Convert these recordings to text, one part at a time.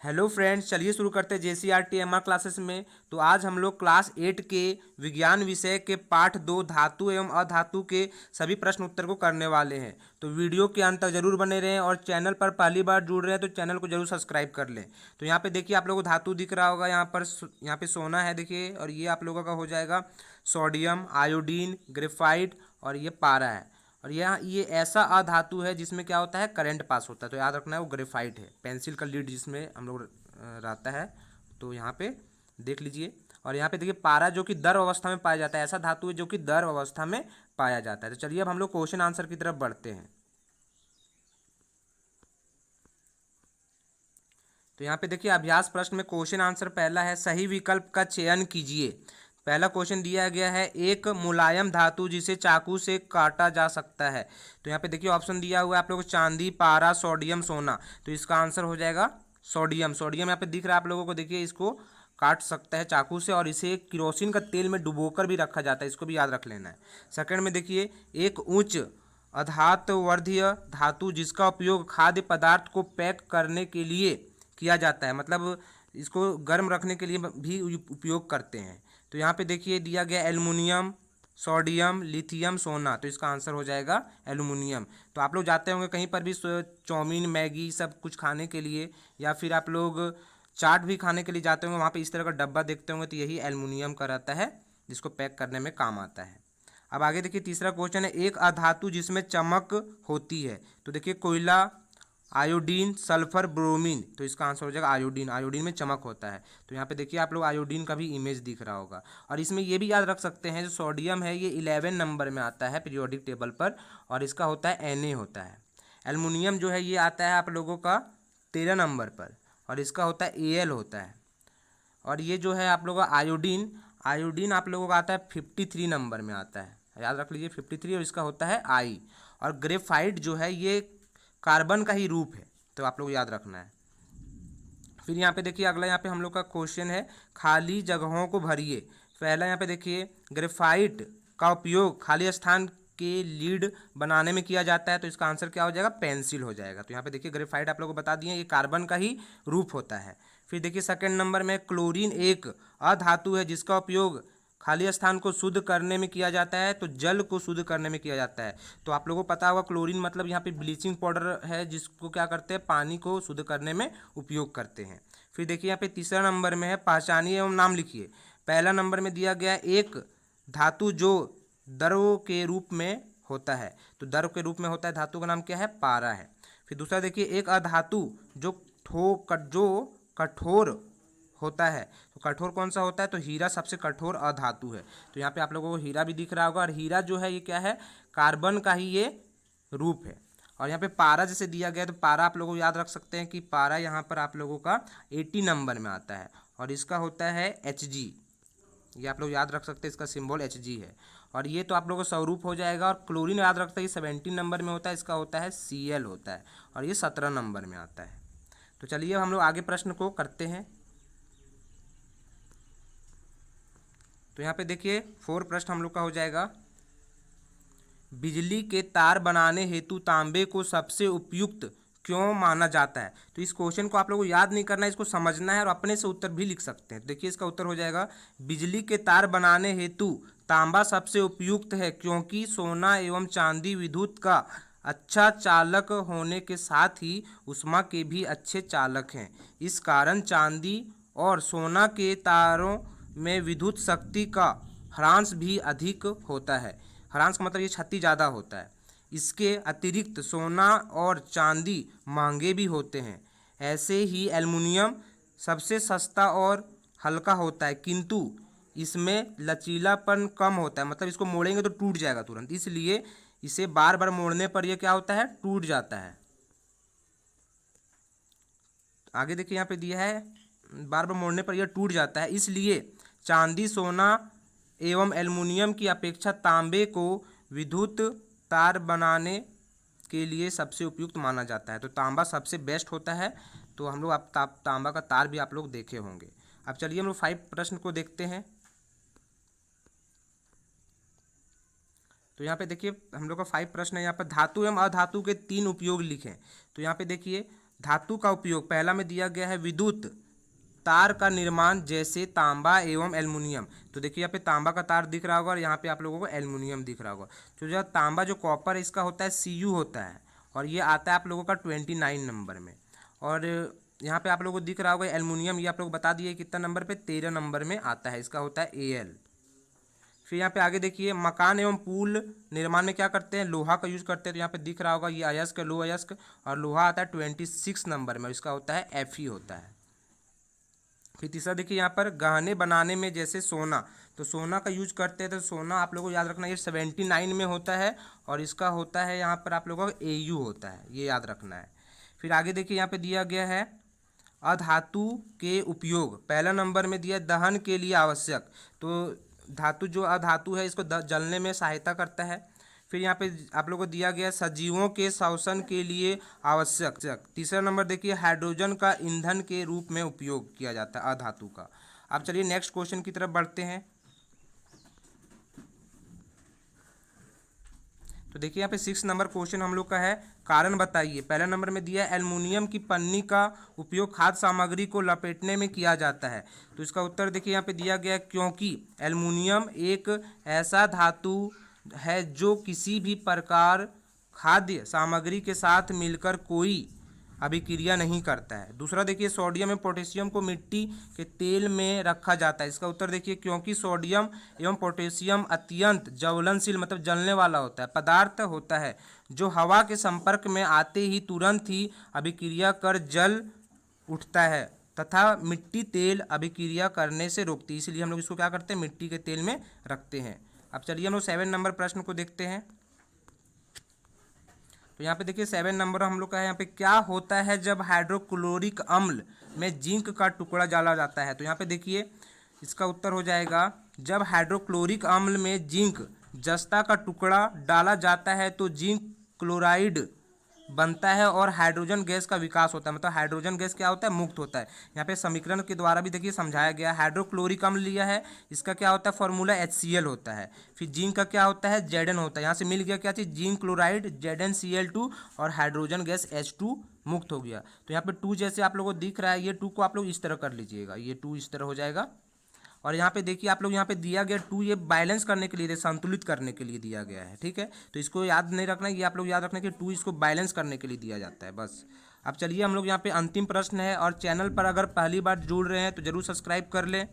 Hello friends, चलिए शुरू करते हैं JCRT क्लासेस में। तो आज हम लोग क्लास 8 के विज्ञान विषय के पाठ 2 धातु एवं अधातु के सभी प्रश्न उत्तर को करने वाले हैं। तो वीडियो के अंत तक जरूर बने रहें और चैनल पर पहली बार जुड़ रहे हैं तो चैनल को जरूर सब्सक्राइब कर लें। तो यहाँ पे देखिए, आप लोगों को धातु दिख रहा होगा, यहाँ पे सोना है देखिए, और ये आप लोगों का हो जाएगा सोडियम, आयोडीन, ग्रेफाइट, और ये पारा है। और यहाँ ये ऐसा अधातु है जिसमें क्या होता है, करंट पास होता है। तो याद रखना है वो ग्रेफाइट है, पेंसिल का लीड जिसमें हम लोग रहता है। तो यहाँ पे देख लीजिए। और यहाँ पे देखिए पारा जो कि द्रव अवस्था में पाया जाता है, ऐसा धातु है जो कि द्रव अवस्था में पाया जाता है। तो चलिए अब हम लोग क्वेश्चन आंसर की तरफ बढ़ते हैं। तो यहाँ पे देखिए अभ्यास प्रश्न में क्वेश्चन आंसर पहला है, सही विकल्प का चयन कीजिए। पहला क्वेश्चन दिया गया है, एक मुलायम धातु जिसे चाकू से काटा जा सकता है। तो यहाँ पे देखिए ऑप्शन दिया हुआ है आप लोगों को, चांदी, पारा, सोडियम, सोना। तो इसका आंसर हो जाएगा सोडियम। सोडियम यहाँ पे दिख रहा है आप लोगों को, देखिए इसको काट सकता है चाकू से, और इसे किरोसिन का तेल में डुबोकर भी रखा जाता है, इसको भी याद रख लेना है। सेकंड में देखिए, एक उच्च अधातवर्धीय धातु जिसका उपयोग खाद्य पदार्थ को पैक करने के लिए किया जाता है, मतलब इसको गर्म रखने के लिए भी उपयोग करते हैं। तो यहाँ पे देखिए दिया गया एल्युमिनियम, सोडियम, लिथियम, सोना। तो इसका आंसर हो जाएगा एल्युमिनियम। तो आप लोग जाते होंगे कहीं पर भी चाउमीन, मैगी सब कुछ खाने के लिए, या फिर आप लोग चाट भी खाने के लिए जाते होंगे, वहाँ पे इस तरह का डब्बा देखते होंगे, तो यही एल्युमिनियम का रहता है जिसको पैक करने में काम आता है। अब आगे देखिए तीसरा क्वेश्चन है, एक अधातु जिसमें चमक होती है। तो देखिए कोयला, आयोडीन, सल्फर, ब्रोमीन। तो इसका आंसर हो जाएगा आयोडीन। आयोडीन में चमक होता है। तो यहाँ पे देखिए आप लोग आयोडीन का भी इमेज दिख रहा होगा। और इसमें ये भी याद रख सकते हैं, जो सोडियम है ये 11 नंबर में आता है पीरियोडिक टेबल पर, और इसका होता है Na होता है। एल्युमिनियम जो है ये आता है आप लोगों का 13 नंबर पर, और इसका होता है Al होता है। और ये जो है आप लोगों का आयोडीन, आयोडीन आप लोगों का आता है 53 नंबर में आता है, याद रख लीजिए 53, और इसका होता है आई। और ग्रेफाइट जो है ये कार्बन का ही रूप है, तो आप लोग याद रखना है। फिर यहाँ पे देखिए अगला, यहाँ पे हम लोग का क्वेश्चन है, खाली जगहों को भरिए। पहला यहाँ पे देखिए, ग्रेफाइट का उपयोग खाली स्थान के लीड बनाने में किया जाता है। तो इसका आंसर क्या हो जाएगा, पेंसिल हो जाएगा। तो यहाँ पे देखिए ग्रेफाइट आप लोगों को बता दिए, ये कार्बन का ही रूप होता है। फिर देखिए सेकंड नंबर में, क्लोरीन एक अधातु है जिसका उपयोग खाली स्थान को शुद्ध करने में किया जाता है। तो जल को शुद्ध करने में किया जाता है। तो आप लोगों को पता होगा क्लोरीन मतलब यहाँ पे ब्लीचिंग पाउडर है, जिसको क्या करते हैं, पानी को शुद्ध करने में उपयोग करते हैं। फिर देखिए यहाँ पे तीसरा नंबर में है, पहचानिए एवं नाम लिखिए। पहला नंबर में दिया गया एक धातु जो द्रव के रूप में होता है। तो द्रव के रूप में होता है, धातु का नाम क्या है, पारा है। फिर दूसरा देखिए, एक अधातु जो कठोर होता है। तो कठोर कौन सा होता है, तो हीरा सबसे कठोर अधातु है। तो यहाँ पे आप लोगों को हीरा भी दिख रहा होगा, और हीरा जो है ये क्या है, कार्बन का ही ये रूप है। और यहाँ पे पारा जैसे दिया गया, तो पारा आप लोगों को याद रख सकते हैं कि पारा यहाँ पर आप लोगों का 80 नंबर में आता है, और इसका होता है Hg। ये आप लोग याद रख सकते हैं, इसका सिंबल Hg है। और ये तो आप लोगों को स्वरूप हो जाएगा। और क्लोरीन याद रखते हैं, ये 17 नंबर में होता है, इसका होता है Cl होता है, और ये 17 नंबर में आता है। तो चलिए अब हम लोग आगे प्रश्न को करते हैं। तो यहाँ पे देखिए 4 प्रश्न हम लोग का हो जाएगा, बिजली के तार बनाने हेतु तांबे को सबसे उपयुक्त क्यों माना जाता है। तो इस क्वेश्चन को आप लोगों को याद नहीं करना है, इसको समझना है और अपने से उत्तर भी लिख सकते हैं। तो देखिए इसका उत्तर हो जाएगा, बिजली के तार बनाने हेतु तांबा सबसे उपयुक्त है क्योंकि सोना एवं चांदी विद्युत का अच्छा चालक होने के साथ ही ऊष्मा के भी अच्छे चालक हैं। इस कारण चांदी और सोना के तारों में विद्युत शक्ति का ह्रांस भी अधिक होता है। ह्रांस का मतलब ये क्षति ज़्यादा होता है। इसके अतिरिक्त सोना और चांदी महंगे भी होते हैं। ऐसे ही एल्युमिनियम सबसे सस्ता और हल्का होता है, किंतु इसमें लचीलापन कम होता है, मतलब इसको मोड़ेंगे तो टूट जाएगा तुरंत, इसलिए इसे बार बार मोड़ने पर यह क्या होता है, टूट जाता है। आगे देखिए यहाँ पे दिया है, बार बार मोड़ने पर यह टूट जाता है, इसलिए चांदी, सोना एवं एल्युमिनियम की अपेक्षा तांबे को विद्युत तार बनाने के लिए सबसे उपयुक्त माना जाता है। तो तांबा सबसे बेस्ट होता है। तो हम लोग आप तांबा का तार भी आप लोग देखे होंगे। अब चलिए हम लोग 5 प्रश्न को देखते हैं। तो यहाँ पे देखिए हम लोग का 5 प्रश्न है, यहाँ पर धातु एवं अधातु के 3 उपयोग लिखें। तो यहाँ पे देखिए धातु का उपयोग, पहला में दिया गया है विद्युत तार का निर्माण जैसे तांबा एवं एल्युमिनियम। तो देखिए यहाँ पे तांबा का तार दिख रहा होगा और यहाँ पे आप लोगों को एल्युमिनियम दिख रहा होगा। तो जो तांबा जो कॉपर है इसका होता है Cu होता है और ये आता है आप लोगों का 29 नंबर में। और यहाँ पे आप लोगों को दिख रहा होगा एल्युमिनियम, ये आप लोग बता दिए कितना नंबर पे, 13 नंबर में आता है, इसका होता है Al। फिर यहाँ पे आगे देखिए मकान एवं पुल निर्माण में क्या करते हैं, लोहा का यूज करते हैं। तो यहाँ पे दिख रहा होगा ये अयस्क लोह अयस्क, और लोहा आता है 26 नंबर में, इसका होता है Fe होता है। फिर तीसरा देखिए यहाँ पर गहने बनाने में जैसे सोना, तो सोना का यूज करते हैं। तो सोना आप लोगों को याद रखना ये 79 में होता है और इसका होता है यहाँ पर आप लोगों का Au होता है, ये याद रखना है। फिर आगे देखिए यहाँ पे दिया गया है अधातु के उपयोग, पहला नंबर में दिया दहन के लिए आवश्यक। तो धातु जो अधातु है इसको जलने में सहायता करता है। फिर यहाँ पे आप लोगों को दिया गया सजीवों के श्वसन के लिए आवश्यक। तीसरा नंबर देखिए हाइड्रोजन का ईंधन के रूप में उपयोग किया जाता है अधातु का। अब चलिए नेक्स्ट क्वेश्चन की तरफ बढ़ते हैं। तो देखिए यहाँ पे 6 नंबर क्वेश्चन हम लोग का है, कारण बताइए। पहला नंबर में दिया है एल्युमिनियम की पन्नी का उपयोग खाद्य सामग्री को लपेटने में किया जाता है। तो इसका उत्तर देखिए यहाँ पे दिया गया है क्योंकि एल्युमिनियम एक ऐसा धातु है जो किसी भी प्रकार खाद्य सामग्री के साथ मिलकर कोई अभिक्रिया नहीं करता है। दूसरा देखिए सोडियम एवं पोटेशियम को मिट्टी के तेल में रखा जाता है। इसका उत्तर देखिए क्योंकि सोडियम एवं पोटेशियम अत्यंत ज्वलनशील मतलब जलने वाला होता है पदार्थ होता है जो हवा के संपर्क में आते ही तुरंत ही अभिक्रिया कर जल उठता है तथा मिट्टी तेल अभिक्रिया करने से रोकती है, इसलिए हम लोग इसको क्या करते हैं, मिट्टी के तेल में रखते हैं। अब चलिए हम लोग 7 नंबर प्रश्न को देखते हैं। तो यहाँ पे देखिए 7 नंबर हम लोग का है, यहाँ पे क्या होता है जब हाइड्रोक्लोरिक अम्ल में जिंक का टुकड़ा डाला जाता है। तो यहाँ पे देखिए इसका उत्तर हो जाएगा जब हाइड्रोक्लोरिक अम्ल में जिंक जस्ता का टुकड़ा डाला जाता है तो जिंक क्लोराइड बनता है और हाइड्रोजन गैस का विकास होता है। मतलब हाइड्रोजन गैस क्या होता है, मुक्त होता है। यहाँ पे समीकरण के द्वारा भी देखिए समझाया गया। हाइड्रोक्लोरिक अम्ल लिया है, इसका क्या होता है फॉर्मूला HCl होता है। फिर जिंक का क्या होता है Zn होता है। यहाँ से मिल गया क्या चीज़, जिंक क्लोराइड ZnCl2 और हाइड्रोजन गैस H2 मुक्त हो गया। तो यहाँ पे 2 जैसे आप लोगों को दिख रहा है, ये 2 को आप लोग इस तरह कर लीजिएगा, ये 2 इस तरह हो जाएगा। और यहाँ पे देखिए आप लोग यहाँ पे दिया गया 2 ये बैलेंस करने के लिए, संतुलित करने के लिए दिया गया है, ठीक है। तो इसको याद नहीं रखना, ये आप लोग याद रखना कि 2 इसको बैलेंस करने के लिए दिया जाता है बस। अब चलिए हम लोग यहाँ पे अंतिम प्रश्न है, और चैनल पर अगर पहली बार जुड़ रहे हैं तो ज़रूर सब्सक्राइब कर लें,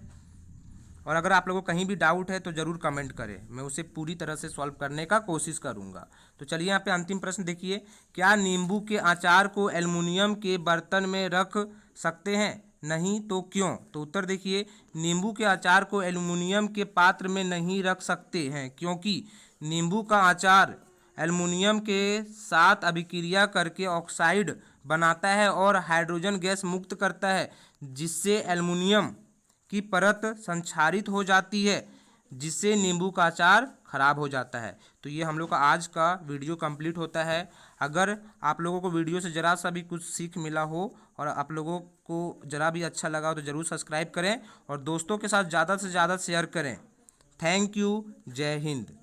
और अगर आप लोगों को कहीं भी डाउट है तो ज़रूर कमेंट करें, मैं उसे पूरी तरह से सॉल्व करने का कोशिश करूँगा। तो चलिए यहाँ पे अंतिम प्रश्न देखिए, क्या नींबू के अचार को एल्युमिनियम के बर्तन में रख सकते हैं, नहीं तो क्यों। तो उत्तर देखिए नींबू के अचार को एल्युमिनियम के पात्र में नहीं रख सकते हैं क्योंकि नींबू का अचार एल्युमिनियम के साथ अभिक्रिया करके ऑक्साइड बनाता है और हाइड्रोजन गैस मुक्त करता है, जिससे एल्युमिनियम की परत संक्षारित हो जाती है, जिससे नींबू का अचार खराब हो जाता है। तो ये हम लोग का आज का वीडियो कंप्लीट होता है। अगर आप लोगों को वीडियो से ज़रा सा भी कुछ सीख मिला हो और आप लोगों को ज़रा भी अच्छा लगा हो तो ज़रूर सब्सक्राइब करें और दोस्तों के साथ ज़्यादा से ज़्यादा शेयर करें। थैंक यू, जय हिंद।